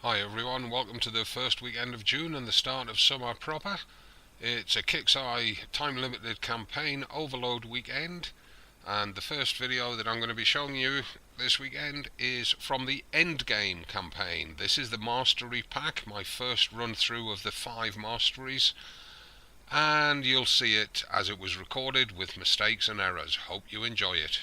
Hi everyone, welcome to the first weekend of June and the start of summer proper. It's a Kicks Eye time limited campaign overload weekend, and the first video that I'm going to be showing you this weekend is from the Endgame campaign. This is the Mastery Pack, my first run through of the 5 Masteries, and you'll see it as it was recorded with mistakes and errors. Hope you enjoy it.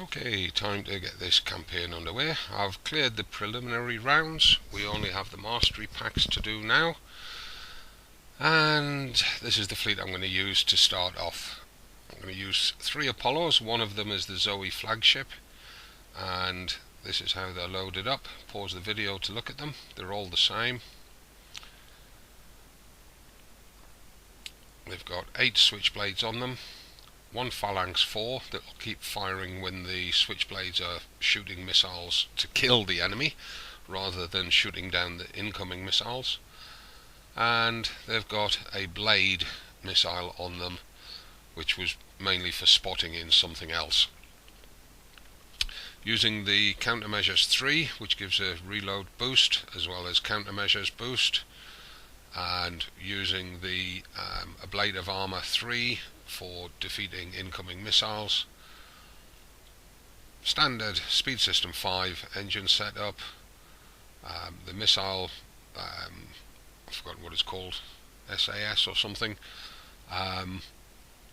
Okay, time to get this campaign underway. I've cleared the preliminary rounds. We only have the Mastery Packs to do now. And this is the fleet I'm going to use to start off. I'm going to use 3 Apollos. One of them is the Zoe flagship. And this is how they're loaded up. Pause the video to look at them. They're all the same. They've got 8 switchblades on them. 1 Phalanx 4 that will keep firing when the switchblades are shooting missiles to kill the enemy rather than shooting down the incoming missiles. And they've got a blade missile on them, which was mainly for spotting in something else. Using the Countermeasures 3, which gives a reload boost as well as Countermeasures boost, and using the Ablative Armor 3 for defeating incoming missiles. Standard Speed System 5 engine setup. The missile, I've forgotten what it's called, SAS or something,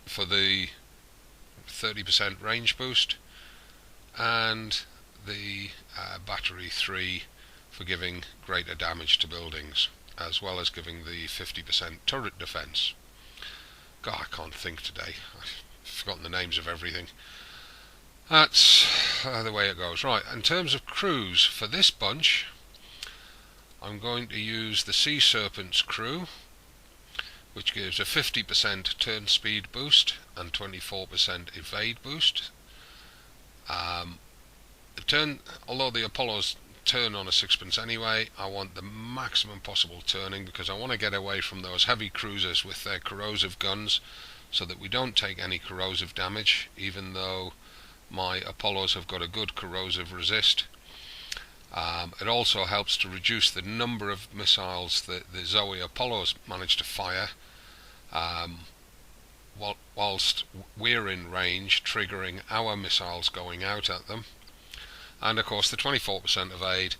for the 30% range boost, and the Battery 3 for giving greater damage to buildings, as well as giving the 50% turret defense. God, I can't think today. I've forgotten the names of everything. That's the way it goes. Right, in terms of crews, for this bunch, I'm going to use the Sea Serpent's crew, which gives a 50% turn speed boost and 24% evade boost. Although the Apollos turn on a sixpence anyway, I want the maximum possible turning because I want to get away from those heavy cruisers with their corrosive guns so that we don't take any corrosive damage, even though my Apollos have got a good corrosive resist. It also helps to reduce the number of missiles that the Zoe Apollos manage to fire whilst we're in range, triggering our missiles going out at them. And of course the 24% evade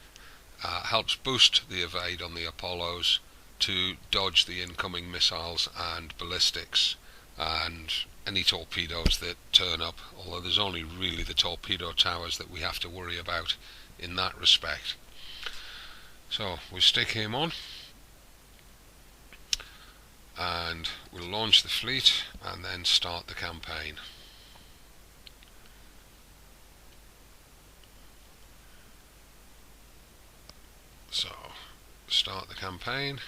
helps boost the evade on the Apollos to dodge the incoming missiles and ballistics and any torpedoes that turn up, although there's only really the torpedo towers that we have to worry about in that respect. So we'll stick him on and we'll launch the fleet and then start the campaign. So, start the campaign.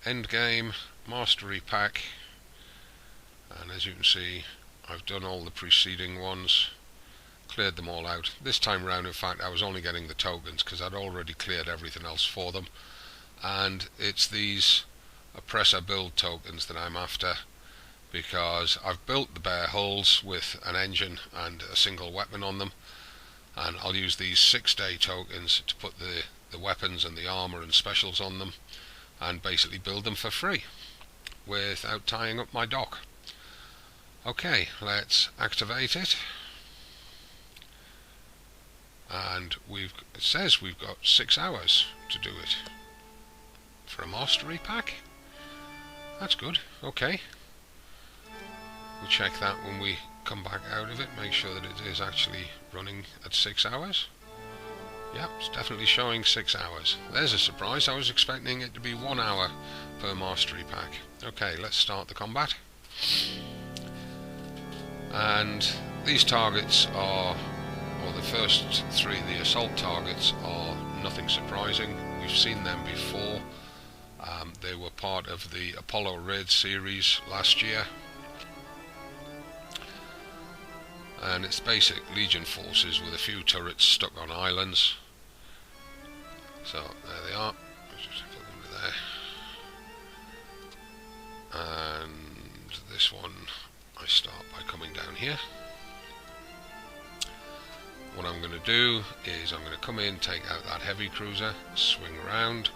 Endgame, Mastery Pack, and as you can see, I've done all the preceding ones, cleared them all out. This time round, in fact, I was only getting the tokens because I'd already cleared everything else for them, and it's these Oppressor build tokens that I'm after, because I've built the bare hulls with an engine and a single weapon on them, and I'll use these 6-day tokens to put the weapons and the armor and specials on them and basically build them for free without tying up my dock. Okay, let's activate it. And it says we've got 6 hours to do it for a Mastery Pack. That's good. Okay, we'll check that when we come back out of it, make sure that it is actually running at 6 hours. Yep, it's definitely showing 6 hours. There's a surprise. I was expecting it to be 1 hour per mastery pack. Okay, let's start the combat. And these targets are, or the first three, the assault targets, are nothing surprising. We've seen them before. They were part of the Apollo Raid series last year. And it's basic Legion forces with a few turrets stuck on islands. So there they are. Let's just put them there. And this one, I start by coming down here. What I'm going to do is I'm going to come in, take out that heavy cruiser, swing around,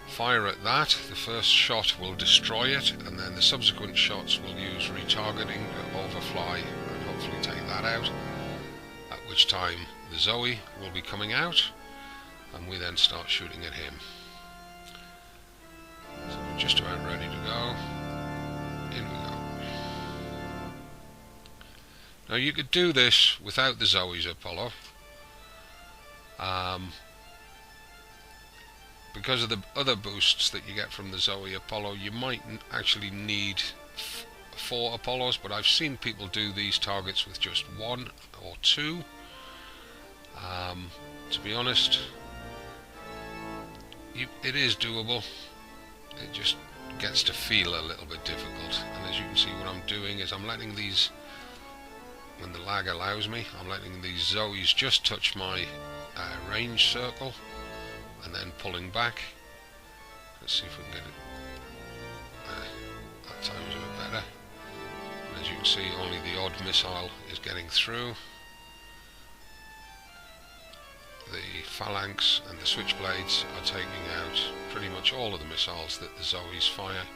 fire at that. The first shot will destroy it, and then the subsequent shots will use retargeting to overfly and hopefully take that out, at which time the Zoe will be coming out and we then start shooting at him. So we're just about ready to go. In we go. Now you could do this without the Zoe's Apollo. Because of the other boosts that you get from the Zoe Apollo, you might actually need 4 Apollos, but I've seen people do these targets with just 1 or 2. To be honest, it is doable. It just gets to feel a little bit difficult, and as you can see, what I'm doing is I'm letting these, when the lag allows me, I'm letting these Zoes just touch my range circle and then pulling back. Let's see if we can get it. That time was a bit better. And as you can see, only the odd missile is getting through. The phalanx and the switchblades are taking out pretty much all of the missiles that the Zoes fire.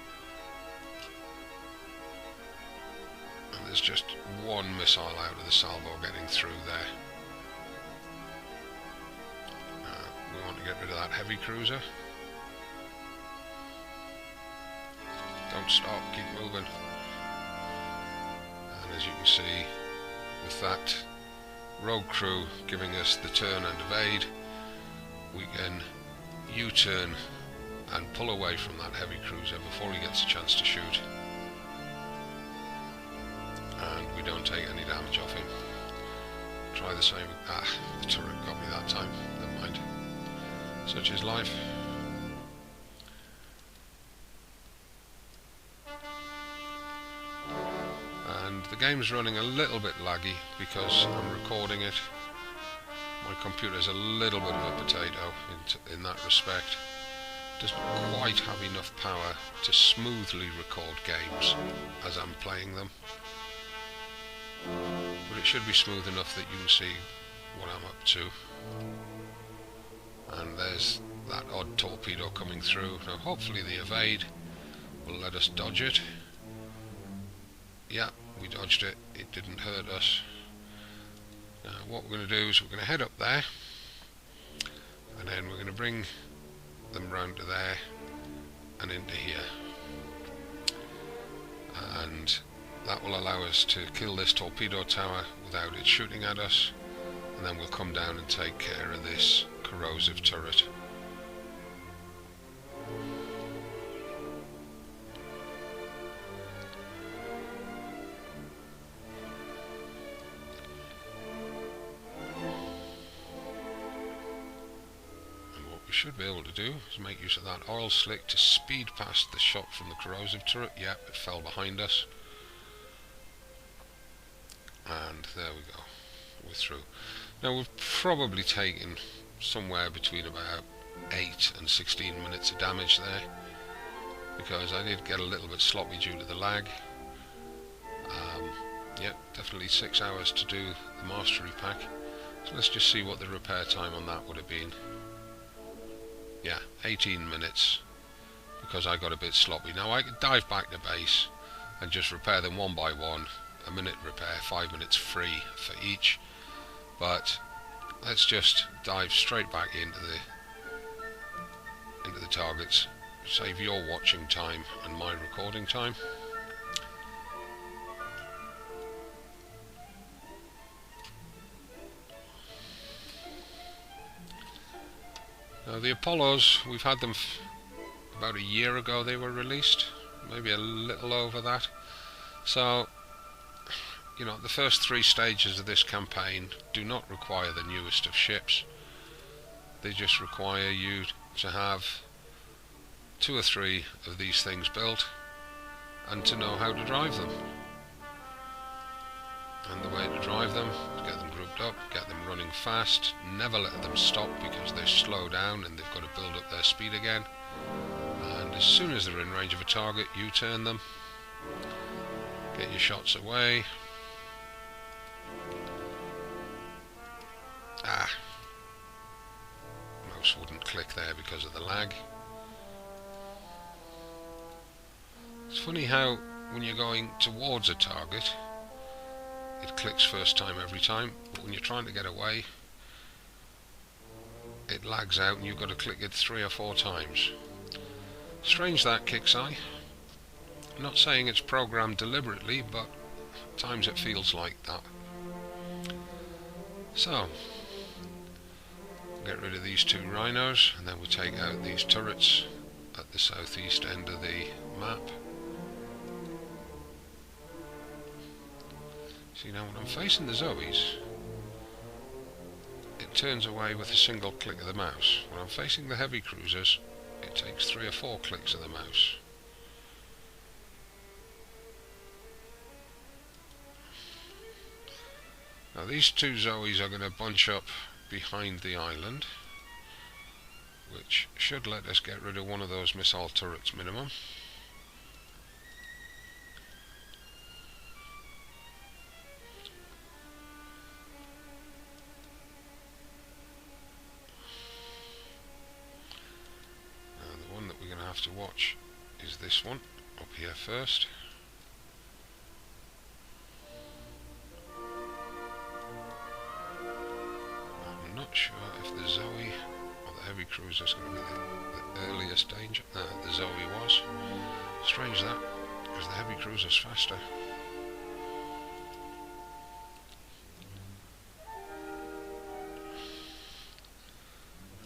And there's just 1 missile out of the salvo getting through there. We want to get rid of that heavy cruiser. Don't stop, keep moving. And as you can see, with that rogue crew giving us the turn and evade, we can U-turn and pull away from that heavy cruiser before he gets a chance to shoot, and we don't take any damage off him. Try the same. The turret got me that time, never mind. Such is life. And the game's running a little bit laggy because I'm recording it. My computer's a little bit of a potato in that respect. Doesn't quite have enough power to smoothly record games as I'm playing them. But it should be smooth enough that you can see what I'm up to. And there's that odd torpedo coming through. Now hopefully the evade will let us dodge it. Yeah, we dodged it. It didn't hurt us. Now what we're going to do is we're going to head up there, and then we're going to bring them round to there and into here. And that will allow us to kill this torpedo tower without it shooting at us, and then we'll come down and take care of this corrosive turret. And what we should be able to do is make use of that oil slick to speed past the shot from the corrosive turret. Yep, it fell behind us. And there we go, we're through. Now we've probably taken somewhere between about 8 and 16 minutes of damage there, because I did get a little bit sloppy due to the lag. Yep, definitely 6 hours to do the mastery pack. So let's just see what the repair time on that would have been. Yeah, 18 minutes, because I got a bit sloppy. Now I could dive back to base and just repair them one by one. A minute repair, 5 minutes free for each, but let's just dive straight back into the targets, save your watching time and my recording time. Now the Apollos, we've had them about a year ago they were released, maybe a little over that. So, you know, the first 3 stages of this campaign do not require the newest of ships. They just require you to have 2 or 3 of these things built and to know how to drive them. And the way to drive them is get them grouped up, get them running fast, never let them stop because they slow down and they've got to build up their speed again. And as soon as they're in range of a target, you turn them, get your shots away. Mouse wouldn't click there because of the lag. It's funny how when you're going towards a target it clicks first time every time, but when you're trying to get away it lags out and you've got to click it 3 or 4 times. Strange that, Kixeye. I'm not saying it's programmed deliberately, but at times it feels like that. So, get rid of these 2 rhinos and then we'll take out these turrets at the southeast end of the map. See, now when I'm facing the Zoes, it turns away with a single click of the mouse. When I'm facing the heavy cruisers, it takes 3 or 4 clicks of the mouse. Now these 2 Zoes are going to bunch up behind the island, which should let us get rid of one of those missile turrets minimum. To watch is this one up here first. I'm not sure if the Zoe or the heavy cruiser is going to be the earliest danger. No, the Zoe was. Strange that, because the heavy cruiser's faster.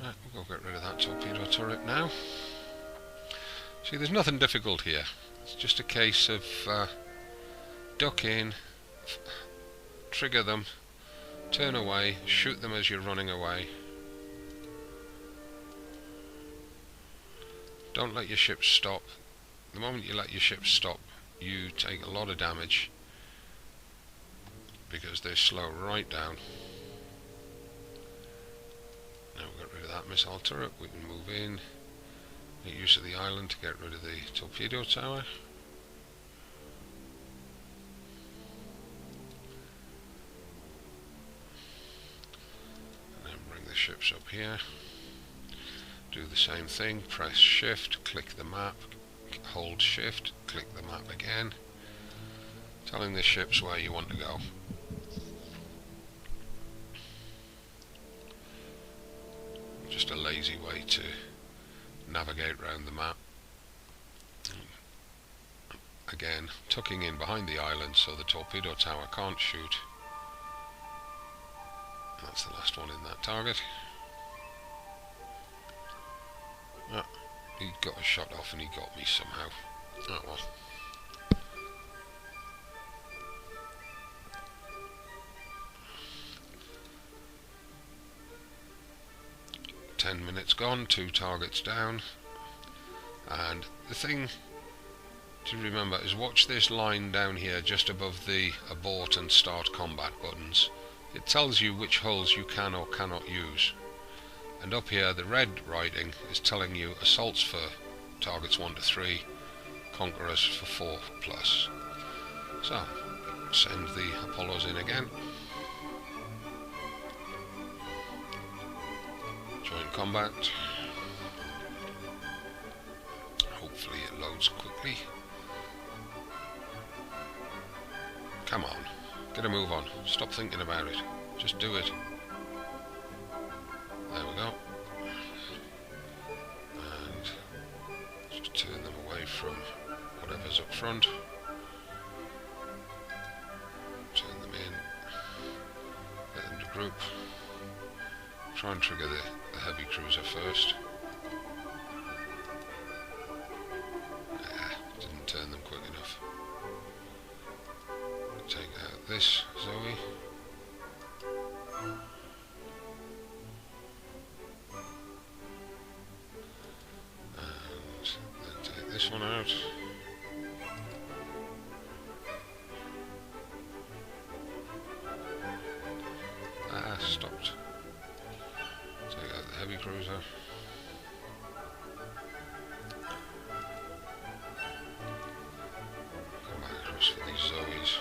Right, we'll go get rid of that torpedo turret now. See, there's nothing difficult here. It's just a case of duck in, trigger them, turn away, shoot them as you're running away. Don't let your ship stop. The moment you let your ship stop, you take a lot of damage because they slow right down. Now we've got rid of that missile turret, we can move in. Make use of the island to get rid of the torpedo tower. And then bring the ships up here. Do the same thing, press shift, click the map, hold shift, click the map again, telling the ships where you want to go. Just a lazy way to navigate around the map. Again, tucking in behind the island so the torpedo tower can't shoot. That's the last one in that target. Ah, he got a shot off and he got me somehow. Oh well. 10 minutes gone, 2 targets down, and the thing to remember is watch this line down here just above the abort and start combat buttons. It tells you which hulls you can or cannot use, and up here the red writing is telling you assaults for targets 1 to 3, Conquerors for 4 plus. So send the Apollos in again. Join combat. Hopefully it loads quickly. Come on, get a move on. Stop thinking about it. Just do it. There we go. And just turn them away from whatever's up front. Turn them in. Get them to group. try and trigger the heavy cruiser first. Didn't turn them quick enough. Take out this Zoe. And then take this one out. Stopped. Take out the heavy cruiser. Come back across for these Zoes.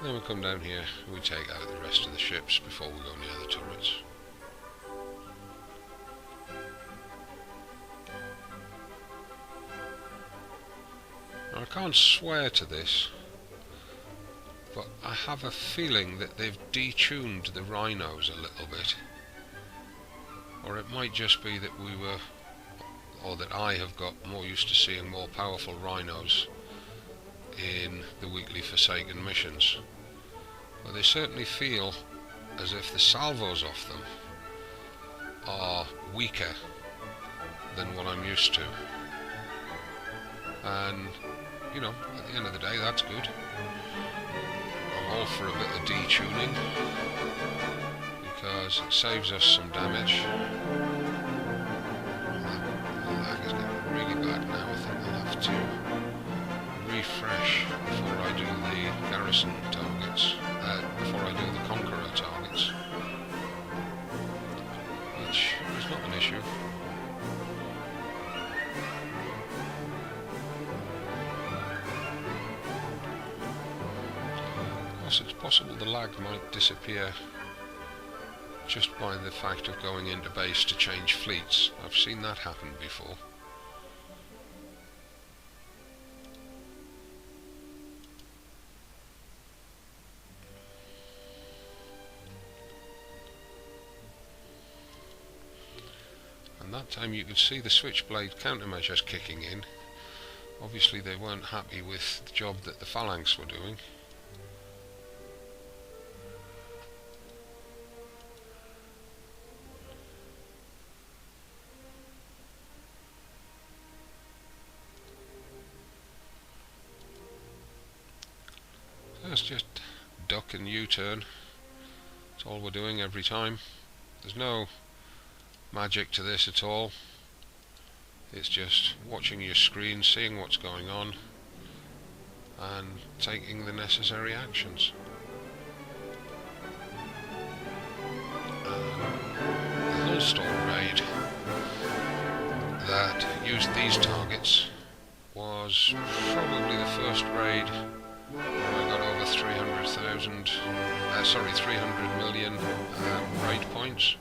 Then we come down here and we take out the rest of the ships before we go near the turrets. Now, I can't swear to this, but I have a feeling that they've detuned the rhinos a little bit. Or it might just be that that I have got more used to seeing more powerful rhinos in the weekly Forsaken missions. But they certainly feel as if the salvos off them are weaker than what I'm used to. And, you know, at the end of the day, that's good. I'm all for a bit of detuning, because it saves us some damage. The lag is getting really bad now. I think I'll have to refresh before I do the garrison targets, before I do the Conqueror targets, which is not an issue. Of course, it's possible the lag might disappear just by the fact of going into base to change fleets. I've seen that happen before. And that time you could see the switchblade countermeasures kicking in. Obviously they weren't happy with the job that the phalanx were doing. Let's just duck and U-turn. That's all we're doing every time. There's no magic to this at all. It's just watching your screen, seeing what's going on, and taking the necessary actions. The Hullstall raid that used these targets was probably the first raid where I got over 300 million raid points.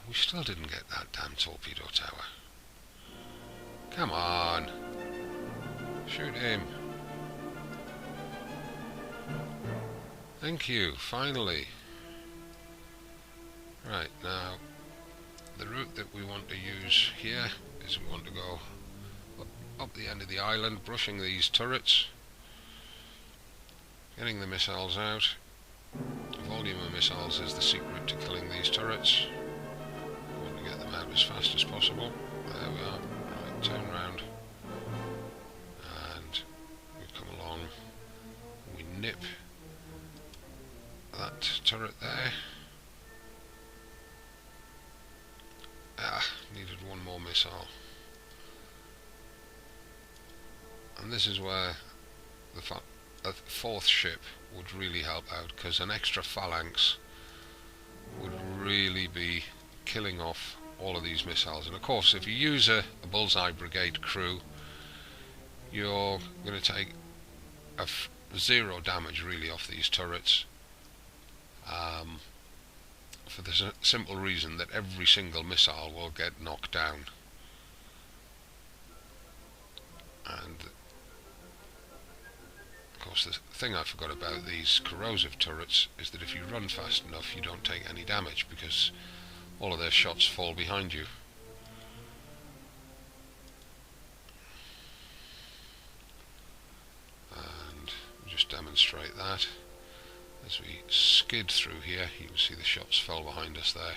We still didn't get that damn torpedo tower. Come on. Shoot him. Thank you, finally. Right, now, the route that we want to use here is we want to go up the end of the island, brushing these turrets, getting the missiles out. The volume of missiles is the secret to killing these turrets. We want to get them out as fast as possible. There we are. Right, turn round, and we come along, we nip that turret there. Needed one more missile. And this is where a fourth ship would really help out, because an extra phalanx would really be killing off all of these missiles. And of course, if you use a bullseye brigade crew, you're going to take zero damage really off these turrets, for the simple reason that every single missile will get knocked down. And of course the thing I forgot about these corrosive turrets is that if you run fast enough you don't take any damage, because all of their shots fall behind you. And just demonstrate that. As we skid through here, you can see the shots fell behind us there.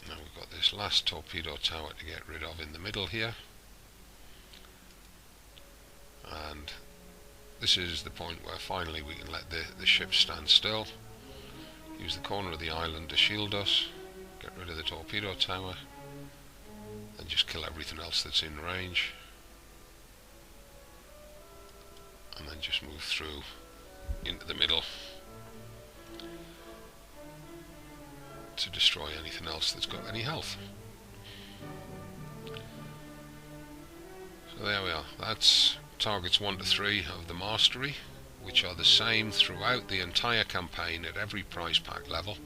Now we've got this last torpedo tower to get rid of in the middle here. And this is the point where finally we can let the ship stand still. Use the corner of the island to shield us, get rid of the torpedo tower, and just kill everything else that's in range. And then just move through into the middle to destroy anything else that's got any health. So there we are. That's targets 1 to 3 of the Mastery, which are the same throughout the entire campaign at every prize pack level,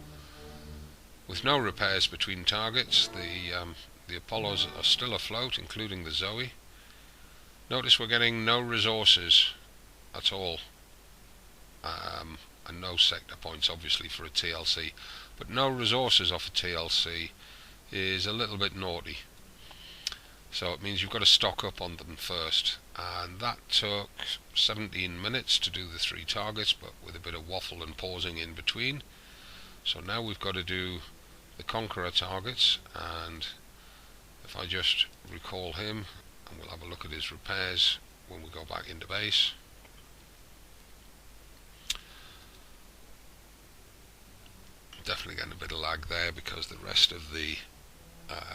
with no repairs between targets. The Apollos are still afloat, including the Zoe. Notice we're getting no resources at all, and no sector points obviously for a TLC, but no resources off a TLC is a little bit naughty. So it means you've got to stock up on them first, and that took 17 minutes to do the 3 targets, but with a bit of waffle and pausing in between. So now we've got to do the Conqueror targets, and if I just recall him, and we'll have a look at his repairs when we go back into base. Definitely getting a bit of lag there because the rest of the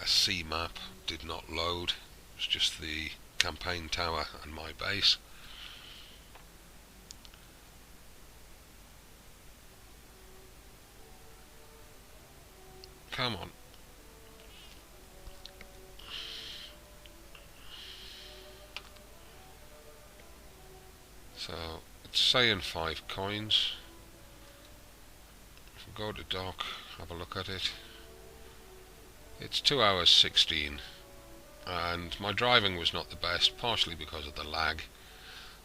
sea map did not load. It was just the campaign tower and my base. Come on. So it's saying 5 coins. If we go to dock, have a look at it. It's 2 hours 16, and my driving was not the best, partially because of the lag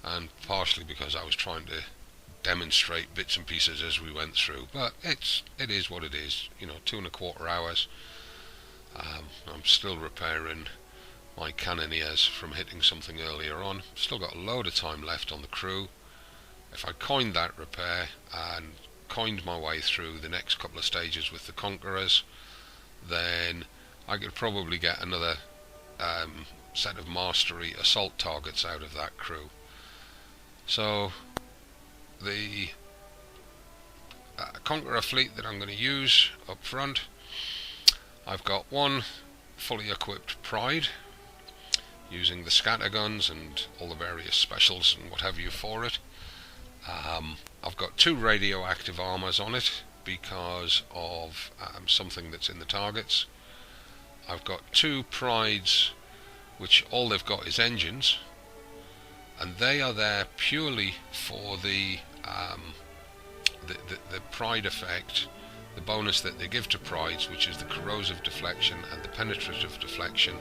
and partially because I was trying to demonstrate bits and pieces as we went through, but it is what it is, you know, 2¼ hours. I'm still repairing my cannoneers from hitting something earlier on. Still got a load of time left on the crew. If I coined that repair and coined my way through the next couple of stages with the Conquerors, then I could probably get another set of Mastery assault targets out of that crew. So the Conqueror fleet that I'm going to use up front, I've got one fully equipped Pride using the scatter guns and all the various specials and what have you for it. I've got 2 radioactive armors on it because of something that's in the targets. I've got 2 Prides which all they've got is engines, and they are there purely for the Pride effect, the bonus that they give to Prides, which is the corrosive deflection and the penetrative deflection,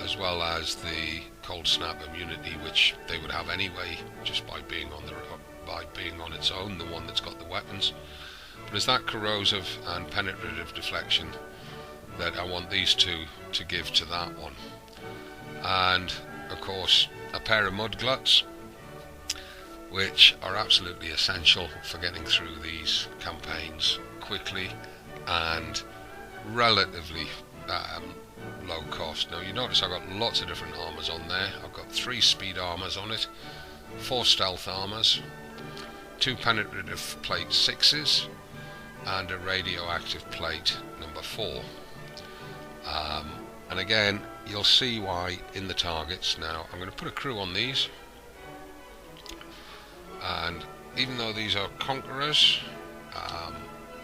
as well as the cold snap immunity, which they would have anyway just by being on its own, the one that's got the weapons. But it's that corrosive and penetrative deflection that I want these 2 to give to that one. And of course a pair of Mudgluts, which are absolutely essential for getting through these campaigns quickly and relatively low cost. Now you notice I've got lots of different armors on there. I've got 3 speed armors on it, 4 stealth armors, 2 penetrative plate 6s, and a radioactive plate number 4. And again, you'll see why in the targets. Now I'm going to put a crew on these, and even though these are Conquerors,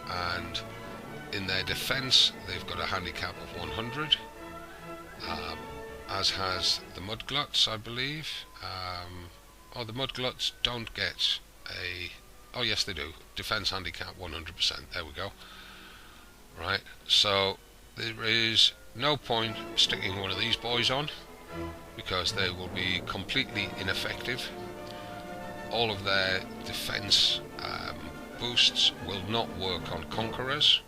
and in their defense they've got a handicap of 100, as has the Mudgluts, I believe. The Mudgluts don't get a... oh yes they do, defense handicap 100%, there we go. Right, so there is no point sticking one of these boys on because they will be completely ineffective. All of their defense boosts will not work on Conquerors.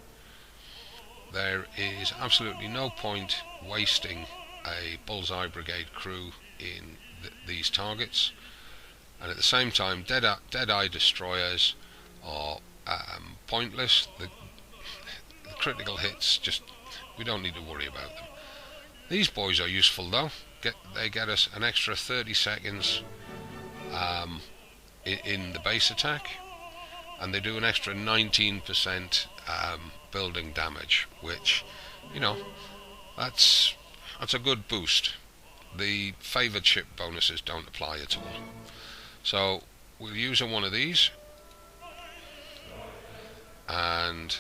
There is absolutely no point wasting a Bullseye Brigade crew in these targets, and at the same time Deadeye Destroyers are pointless. The critical hits, just, we don't need to worry about them. These boys are useful though. They get us an extra 30 seconds in the base attack, and they do an extra 19% building damage, which, you know, that's a good boost. The favoured ship bonuses don't apply at all. So we'll use one of these, and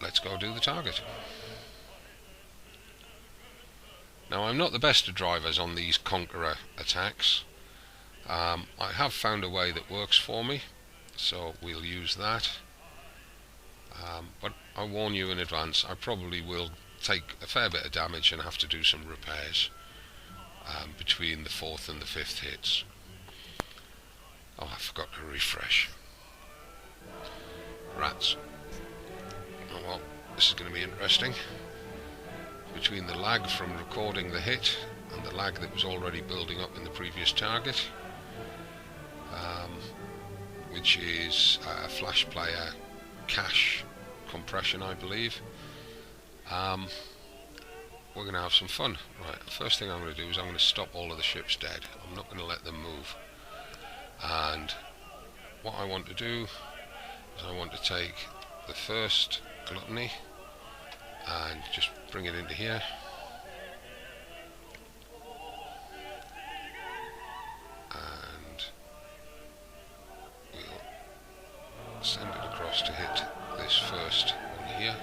let's go do the target. Now, I'm not the best of drivers on these Conqueror attacks. I have found a way that works for me, so we'll use that. But I warn you in advance, I probably will take a fair bit of damage and have to do some repairs between the 4th and the 5th hits. Oh, I forgot to refresh. Rats. Oh well, this is going to be interesting. Between the lag from recording the hit and the lag that was already building up in the previous target, which is Flash Player cache compression, I believe, we're going to have some fun. Right, the first thing I'm going to do is I'm going to stop all of the ships dead. I'm not going to let them move. And what I want to do is I want to take the first gluttony and just bring it into here. And we'll send it across to hit this first one here.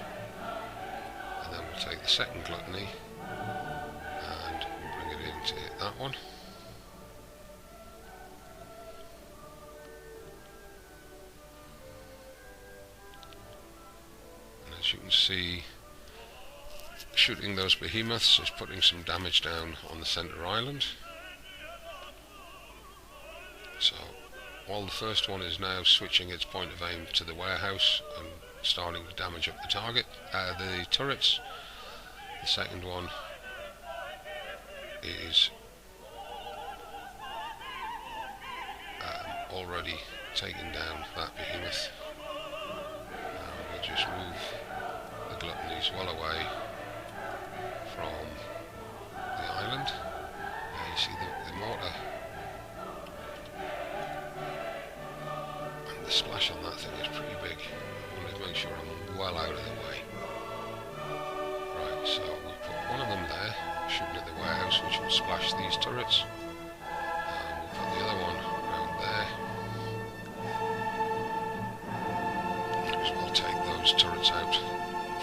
And then we'll take the second gluttony and bring it in to hit that one. And as you can see, shooting those behemoths is putting some damage down on the centre island. So while the first one is now switching its point of aim to the warehouse and starting to damage up the target, the turrets, the second one is already taking down that behemoth. We'll just move the gluttonies well away from the island. You see the mortar and the splash on that thing is pretty big. I want to make sure I'm well out of the way. Right, so we put one of them there, shooting at the warehouse, which will splash these turrets. We'll put the other one around there. As well take those turrets out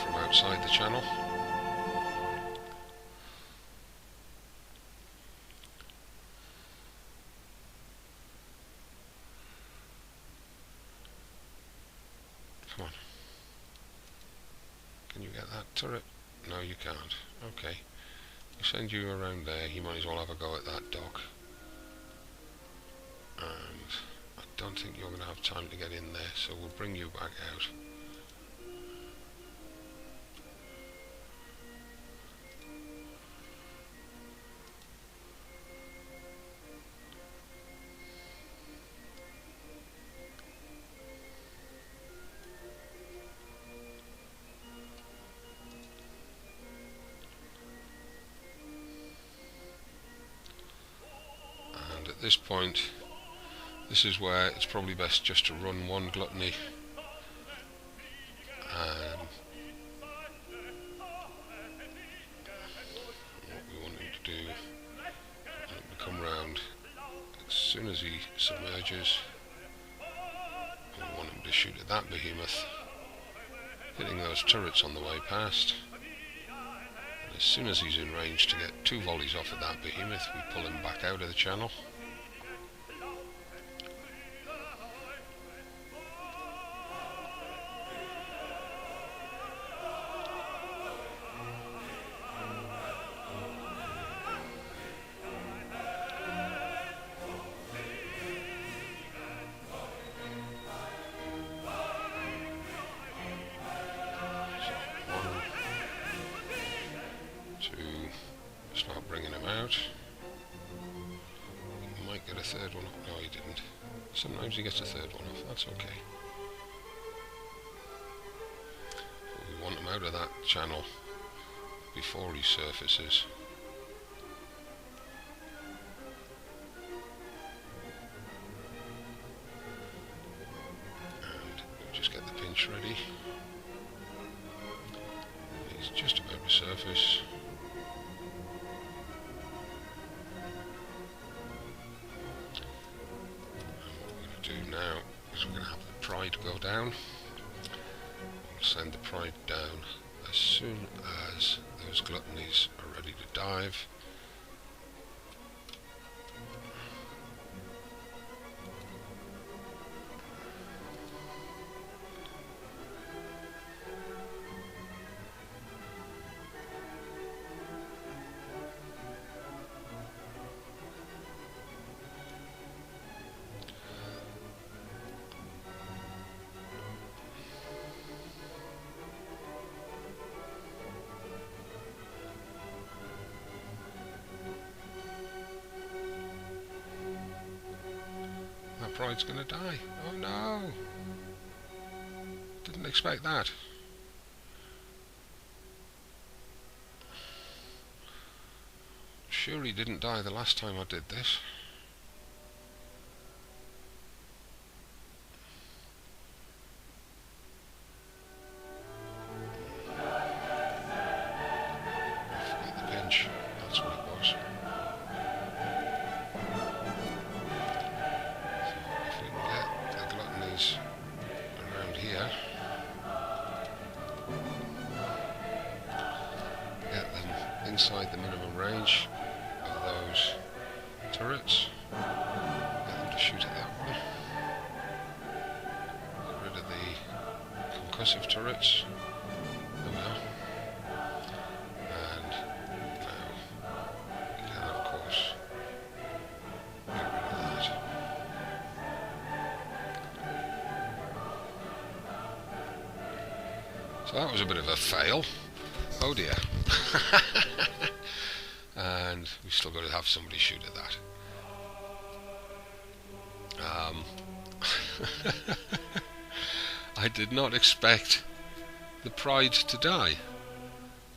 from outside the channel. Come on. Can you get that turret? No, you can't. Okay. We'll send you around there. You might as well have a go at that dock. And I don't think you're going to have time to get in there, so we'll bring you back out. At this point, this is where it's probably best just to run one gluttony, and what we want him to do, let him come round as soon as he submerges. We want him to shoot at that behemoth, hitting those turrets on the way past. And as soon as he's in range to get 2 volleys off at that behemoth, we pull him back out of the channel. Start bringing him out. You might get a third one. No, he didn't. Sometimes he gets a third one off. That's okay. But we want him out of that channel before he surfaces. And we'll just get the pinch ready. He's just about to surface. Now is we're going to have the Pride go down. We'll send the Pride down as soon as those gluttonies are ready to dive. Pride's gonna die. Oh no! Didn't expect that. Sure he didn't die the last time I did this. Forget the pinch. That's what it was. Around here, get them inside the minimum range of those turrets, get them to shoot at that one, get rid of the concussive turrets. There we are. And now we can of course get rid of that. So that was a bit of a fail. Oh dear. And we've still got to have somebody shoot at that. I did not expect the Pride to die.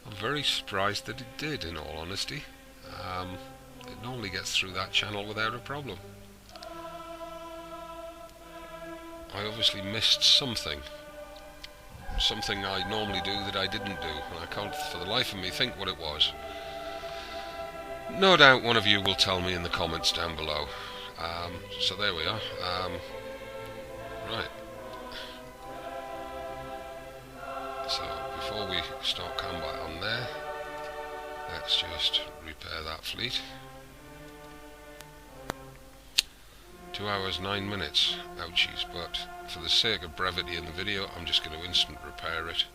I'm very surprised that it did, in all honesty. It normally gets through that channel without a problem. I obviously missed something I normally do that I didn't do, and I can't for the life of me think what it was. No doubt one of you will tell me in the comments down below. So there we are. Right. So before we start combat on there, let's just repair that fleet. 2 hours 9 minutes. Ouchies, but for the sake of brevity in the video, I'm just going to instant repair it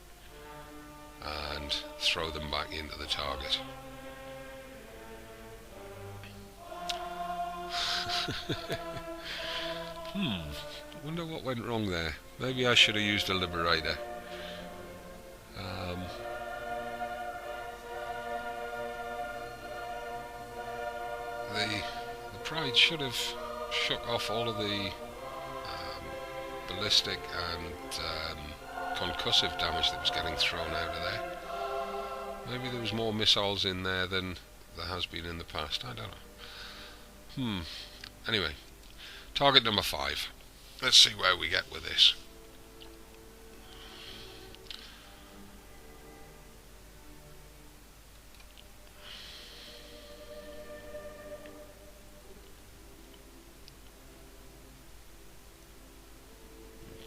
and throw them back into the target. Wonder what went wrong there. Maybe I should have used a Liberator. The Pride should have shook off all of the ballistic and concussive damage that was getting thrown out of there. Maybe there was more missiles in there than there has been in the past. I don't know. Anyway, target number 5. Let's see where we get with this.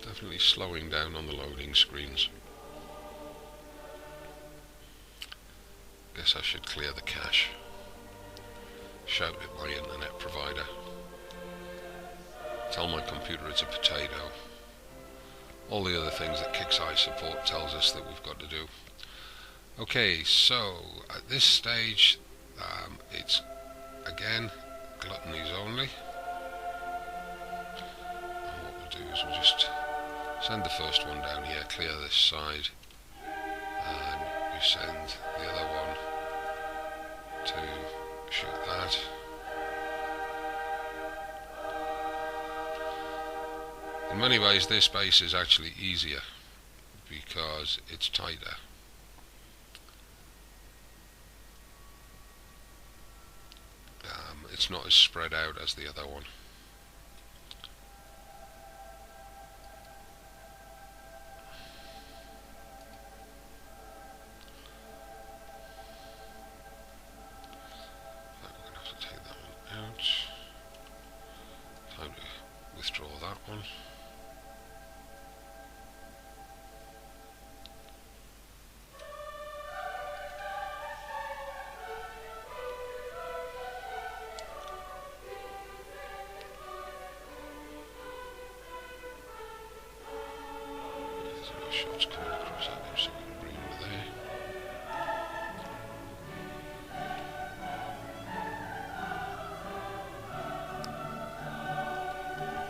Definitely slowing down on the loading screens. Guess I should clear the cache. Shout at my internet provider. Tell my computer it's a potato. All the other things that KiXEye support tells us that we've got to do. Okay, so at this stage it's again gluttonies only. And what we'll do is we'll just send the first one down here, clear this side, and we send the other one to In many ways this base is actually easier because it's tighter. It's not as spread out as the other one. We're going to have to take that one out. Time to withdraw that one. Shots coming across that there, so we can bring them there.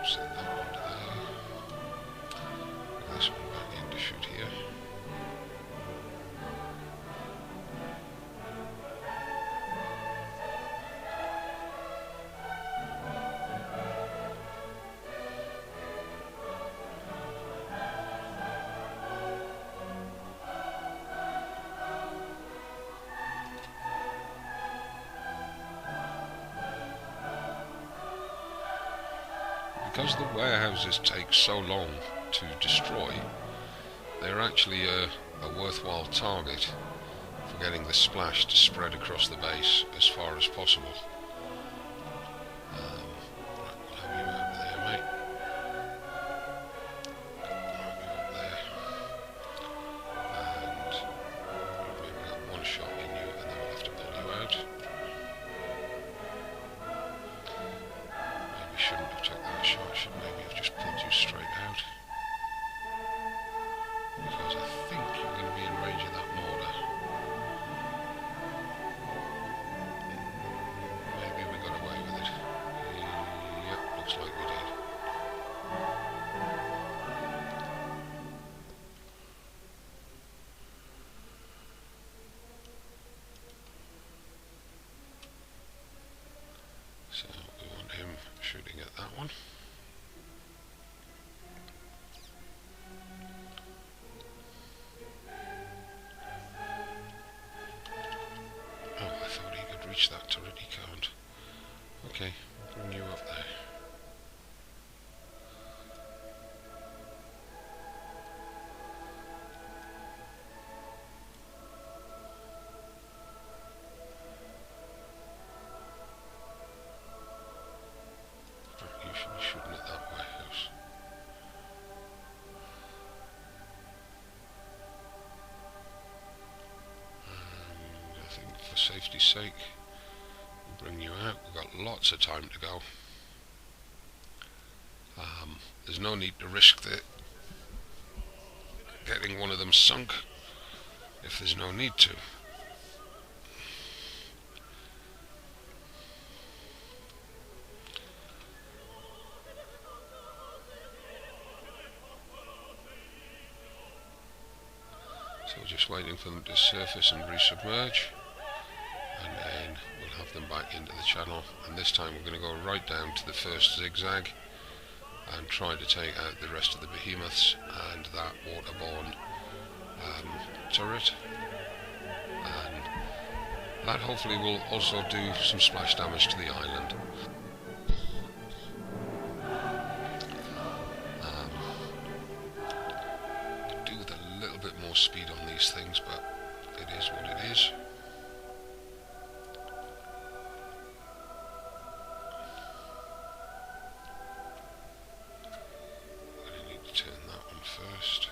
Set that one to there. Bring this one back in to shoot here. Because the warehouses take so long to destroy, they're actually a worthwhile target for getting the splash to spread across the base as far as possible. Right, we'll have you over there, mate. Have you up there. And you've maybe got one shot in you, and then we'll have to pull you out. Maybe shouldn't have took that shot, should maybe have just pulled you straight out. Because I think you're going to be in range of that mortar. Maybe we got away with it. Yep, looks like we did. So we want him shooting at that one. Oh, I thought he could reach that turret, he can't. Okay, we'll bring you up there. Right, you should be shooting at that warehouse. And I think for safety's sake, we'll bring you out. We've got lots of time to go. There's no need to risk getting one of them sunk if there's no need to. So we're just waiting for them to surface and resubmerge, and then we'll have them back into the channel, and this time we're going to go right down to the first zigzag and try to take out the rest of the behemoths and that waterborne turret, and that hopefully will also do some splash damage to the island. Could do with a little bit more speed on these things, but it is what it is. Turn that one first.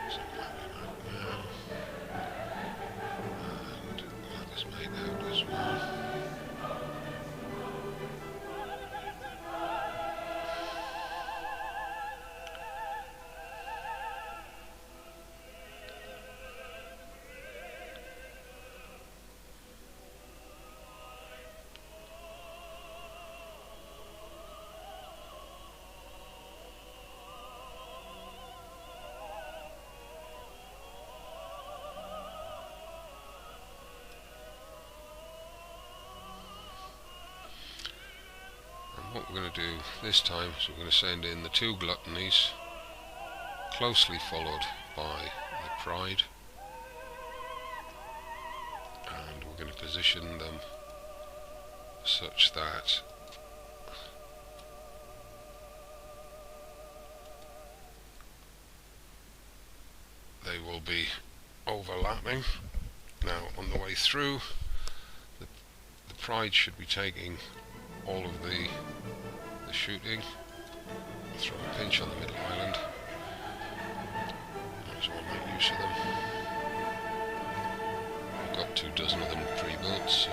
So now. And that is made out as well. we're going to do this time is we're going to send in the 2 gluttonies, closely followed by the pride, and we're going to position them such that they will be overlapping. Now on the way through, the pride should be taking all of the shooting. Throw a pinch on the middle island. Might as well make use of them. I've got 24 of them pre-built, so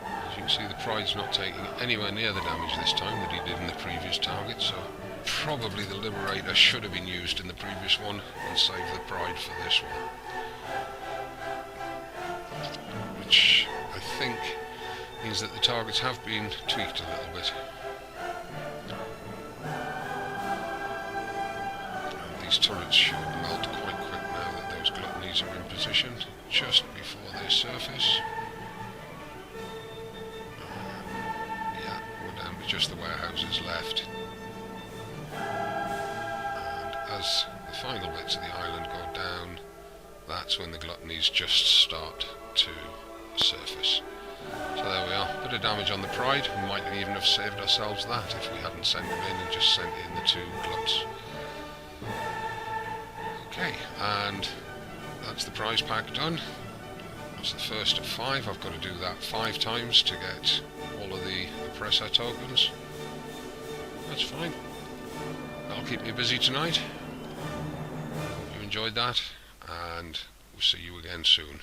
as you can see the pride's not taking anywhere near the damage this time that he did in the previous target, so probably the Liberator should have been used in the previous one and save the pride for this one. Which I think means that the targets have been tweaked a little bit. And these turrets should melt quite quick now that those gluttonies are in position just before they surface. Yeah, we're down to just the warehouses left. And as the final bits of the island go down, that's when the gluttonies just start to surface. So there we are, bit of damage on the pride. We might even have saved ourselves that if we hadn't sent them in and just sent in the 2 gluts. Okay, and that's the prize pack done. That's the first of 5. I've got to do that 5 times to get all of the oppressor tokens. That's fine. That'll keep me busy tonight. Hope you enjoyed that, and we'll see you again soon.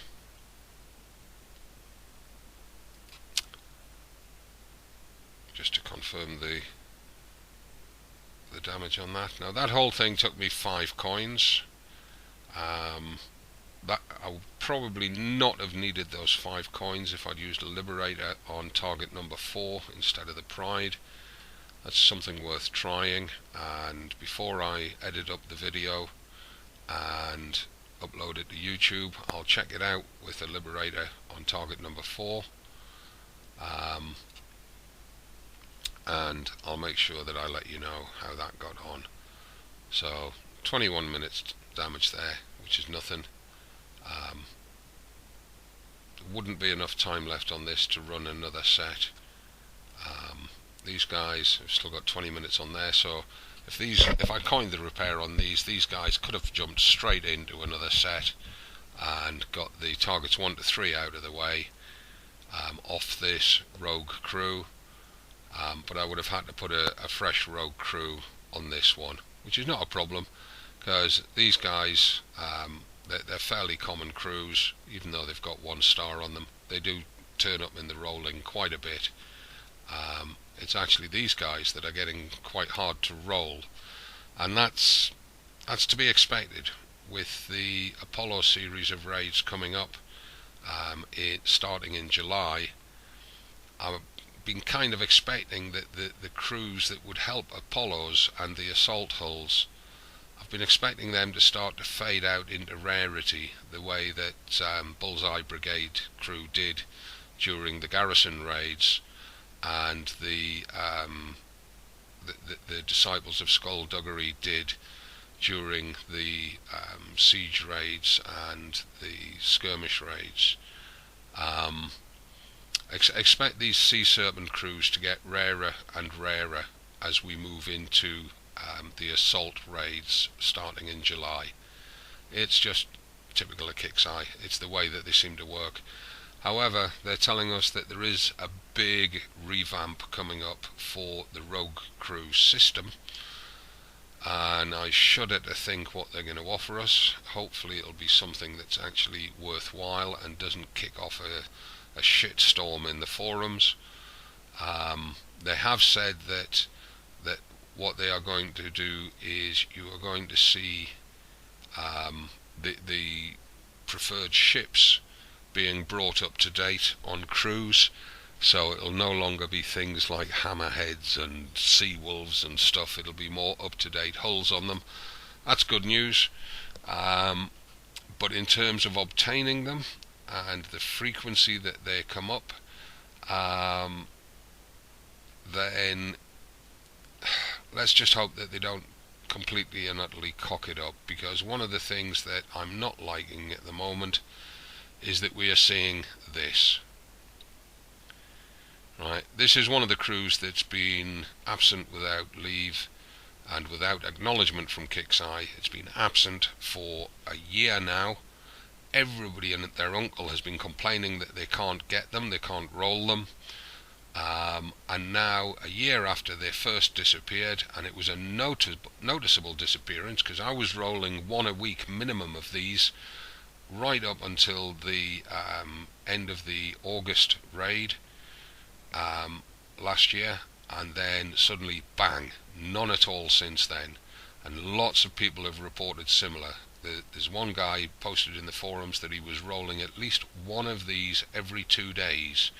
Just to confirm the damage on that. Now that whole thing took me 5 coins. That I would probably not have needed those 5 coins if I'd used a Liberator on target number 4 instead of the Pride. That's something worth trying, and before I edit up the video and upload it to YouTube, I'll check it out with a Liberator on target number 4. And I'll make sure that I let you know how that got on. So 21 minutes damage there, which is nothing. There wouldn't be enough time left on this to run another set. These guys have still got 20 minutes on there, so if I coined the repair on these guys could have jumped straight into another set and got the targets 1 to 3 out of the way off this rogue crew. But I would have had to put a fresh rogue crew on this one, which is not a problem, because these guys, they're fairly common crews, even though they've got 1 star on them. They do turn up in the rolling quite a bit. It's actually these guys that are getting quite hard to roll, and that's to be expected with the Apollo series of raids coming up, starting in July. I've been kind of expecting that the crews that would help Apollos and the assault hulls, I've been expecting them to start to fade out into rarity, the way that Bullseye Brigade crew did during the garrison raids, and the Disciples of Skullduggery did during the siege raids and the skirmish raids. Expect these Sea Serpent crews to get rarer and rarer as we move into the assault raids starting in July. It's just typical of Kixeye. It's the way that they seem to work. However, they're telling us that there is a big revamp coming up for the Rogue Crew system, and I shudder to think what they're going to offer us. Hopefully it'll be something that's actually worthwhile and doesn't kick off a shitstorm in the forums. They have said that what they are going to do is you are going to see the preferred ships being brought up to date on crews, so it'll no longer be things like hammerheads and sea wolves and stuff. It'll be more up-to-date hulls on them. That's good news, but in terms of obtaining them and the frequency that they come up, then let's just hope that they don't completely and utterly cock it up, because one of the things that I'm not liking at the moment is that we are seeing this. Right, this is one of the crews that's been absent without leave and without acknowledgement from Kixeye. It's been absent for a year now. Everybody and their uncle has been complaining that they can't get them, they can't roll them. And now, a year after they first disappeared, and it was a noticeable disappearance, because I was rolling one a week minimum of these right up until the end of the August raid last year, and then suddenly bang, none at all since then. And lots of people have reported similar. There's one guy posted in the forums that he was rolling at least one of these every 2 days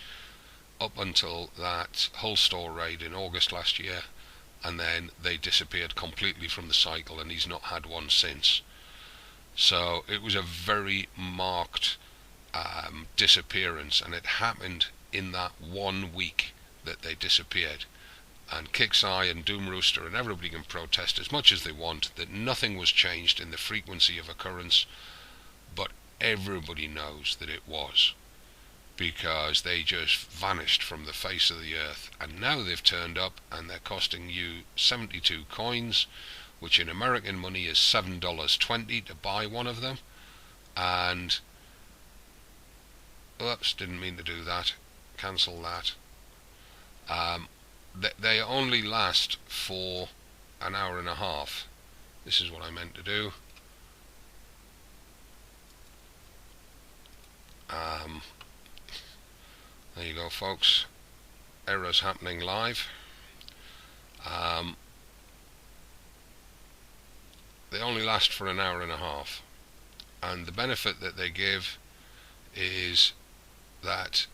up until that Hull store raid in August last year, and then they disappeared completely from the cycle, and he's not had one since. So it was a very marked disappearance, and it happened in that 1 week that they disappeared. And Kixeye and Doom Rooster and everybody can protest as much as they want that nothing was changed in the frequency of occurrence, but everybody knows that it was, because they just vanished from the face of the earth. And now they've turned up, and they're costing you 72 coins, which in American money is $7.20 to buy one of them. And oops, didn't mean to do that, cancel that. They only last for an hour and a half. This is what I meant to do. There you go, folks. Errors happening live. They only last for an hour and a half, and the benefit that they give is that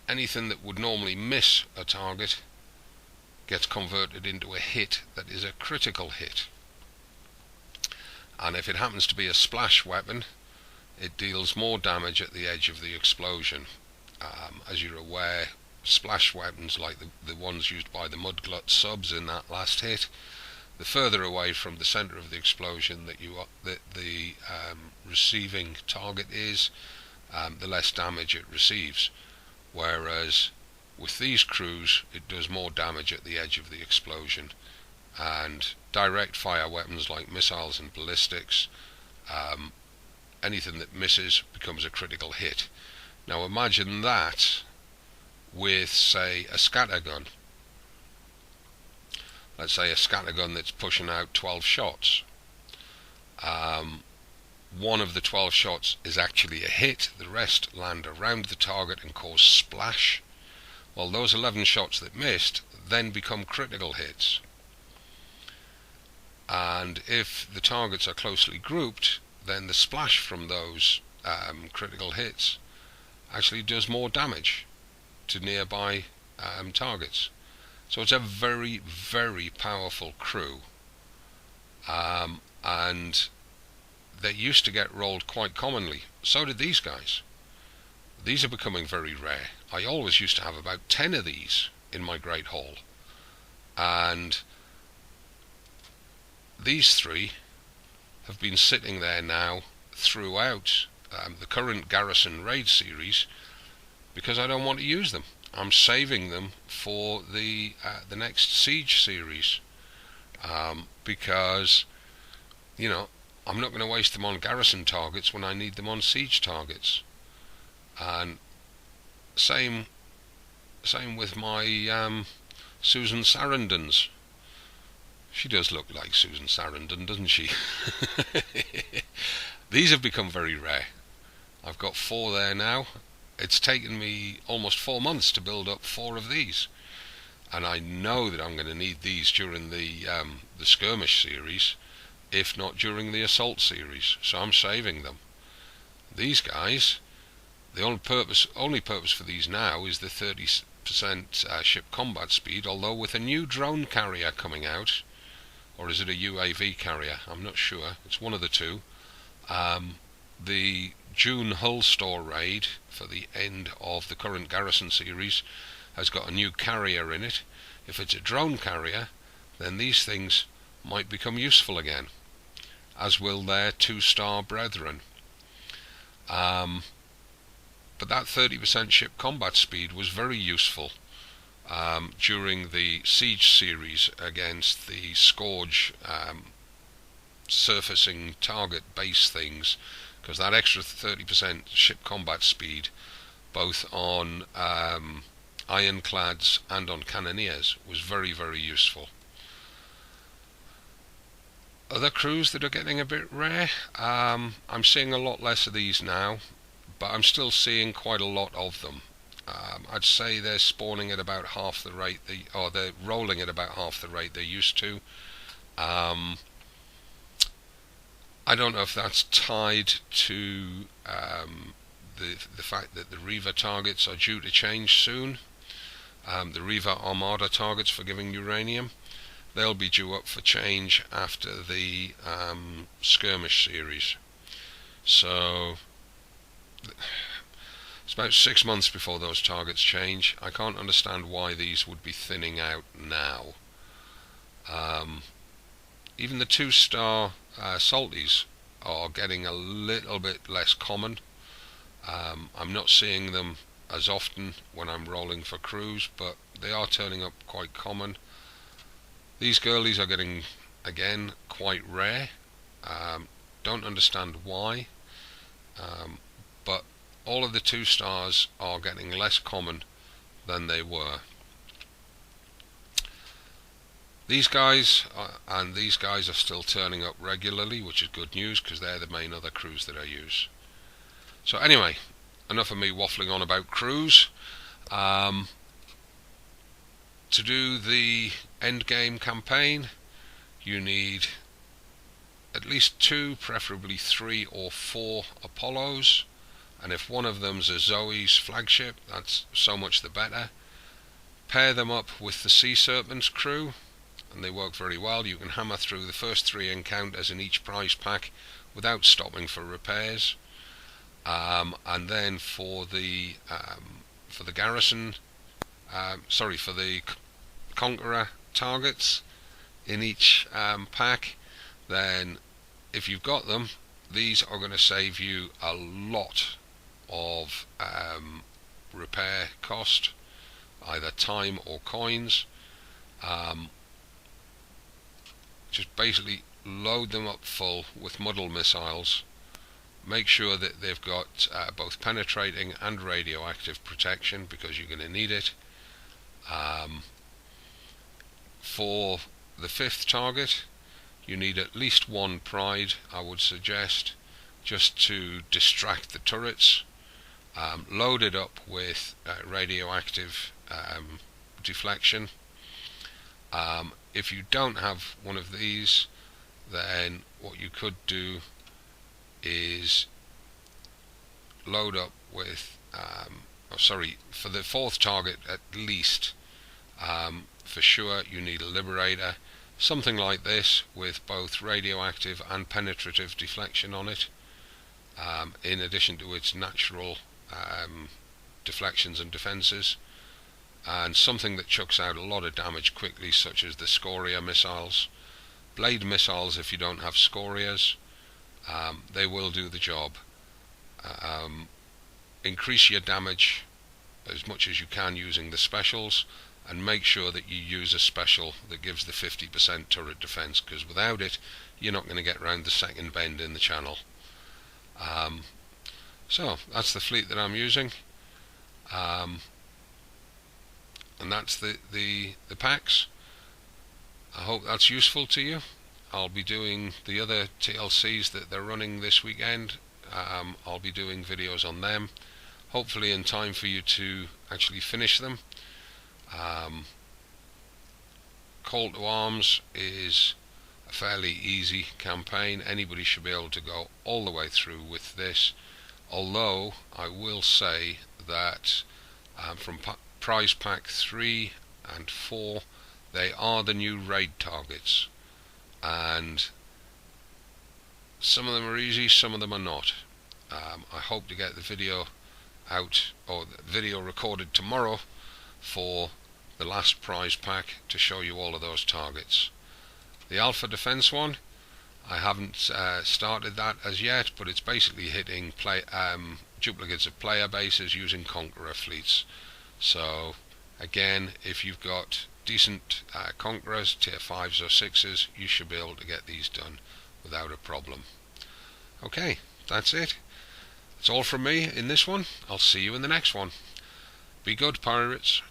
anything that would normally miss a target gets converted into a hit that is a critical hit. And if it happens to be a splash weapon, it deals more damage at the edge of the explosion. As you're aware, splash weapons like the ones used by the Mudgluts subs in that last hit, the further away from the center of the explosion that the receiving target is, the less damage it receives. Whereas with these crews, it does more damage at the edge of the explosion. And direct fire weapons like missiles and ballistics, anything that misses becomes a critical hit. Now imagine that with, say, a scattergun. Let's say a scattergun that's pushing out 12 shots. One of the 12 shots is actually a hit, the rest land around the target and cause splash. Well, those 11 shots that missed then become critical hits. And if the targets are closely grouped, then the splash from those critical hits actually does more damage to nearby targets. So it's a very, very powerful crew, and they used to get rolled quite commonly. So did these guys. These are becoming very rare. I always used to have about 10 of these in my Great Hall, and these three have been sitting there now throughout the current Garrison Raid series, because I don't want to use them. I'm saving them for the next Siege series, because, you know, I'm not going to waste them on Garrison targets when I need them on Siege targets. And same with my Susan Sarandons. She does look like Susan Sarandon, doesn't she? These have become very rare. I've got 4 there now. It's taken me almost 4 months to build up 4 of these, and I know that I'm going to need these during the skirmish series, if not during the assault series. So I'm saving them. These guys, the only purpose for these now is the 30% ship combat speed. Although with a new drone carrier coming out, or is it a UAV carrier? I'm not sure. It's one of the two. The June Hull store raid for the end of the current Garrison series has got a new carrier in it, If it's a drone carrier, then these things might become useful again, as will their 2-star brethren. But that 30% ship combat speed was very useful during the Siege series against the Scourge surfacing target base things, because that extra 30% ship combat speed, both on ironclads and on cannoneers, was very, very useful. Other crews that are getting a bit rare, I'm seeing a lot less of these now, but I'm still seeing quite a lot of them. I'd say they're spawning at about half the rate, or they're rolling at about half the rate they used to. I don't know if that's tied to the fact that the Reaver targets are due to change soon. The Reaver Armada targets for giving uranium, they'll be due up for change after the skirmish series. So it's about 6 months before those targets change. I can't understand why these would be thinning out now. Even the 2-star salties are getting a little bit less common. I'm not seeing them as often when I'm rolling for crews, but they are turning up quite common. These girlies are getting, again, quite rare. Don't understand why, but all of the 2-stars are getting less common than they were. These guys and these guys are still turning up regularly, which is good news, because they're the main other crews that I use. So anyway, enough of me waffling on about crews. To do the Endgame campaign, you need at least 2, preferably 3 or 4 Apollos, and if one of them's a Zoe's flagship, that's so much the better. Pair them up with the Sea Serpent's crew, and they work very well. You can hammer through the first 3 encounters in each prize pack without stopping for repairs. And then for the garrison, for the Conqueror targets in each pack, then if you've got them, these are going to save you a lot of repair cost, either time or coins. Just basically load them up full with muddle missiles. Make sure that they've got both penetrating and radioactive protection, because you're going to need it. For the 5th target, you need at least 1 Pride, I would suggest, just to distract the turrets. Load it up with radioactive deflection. If you don't have one of these, then what you could do is load up with for the 4th target at least, for sure you need a Liberator, something like this, with both radioactive and penetrative deflection on it, in addition to its natural deflections and defences, and something that chucks out a lot of damage quickly, such as the Scoria missiles. Blade missiles, if you don't have Scorias, they will do the job. Increase your damage as much as you can using the specials, and make sure that you use a special that gives the 50% turret defense, because without it you're not going to get round the second bend in the channel. So that's the fleet that I'm using, and that's the packs. I hope that's useful to you. I'll be doing the other TLCs that they're running this weekend. I'll be doing videos on them, hopefully in time for you to actually finish them. Call to Arms is a fairly easy campaign. Anybody should be able to go all the way through with this, although I will say that from prize pack 3 and 4, they are the new raid targets, and some of them are easy, some of them are not. I hope to get the video out, or the video recorded tomorrow, for the last prize pack to show you all of those targets. The Alpha Defense one, I haven't started that as yet, but it's basically hitting duplicates of player bases using Conqueror fleets. So again, if you've got decent Conquerors, tier 5s or 6s, you should be able to get these done without a problem. Okay, that's it. That's all from me in this one. I'll see you in the next one. Be good, pirates.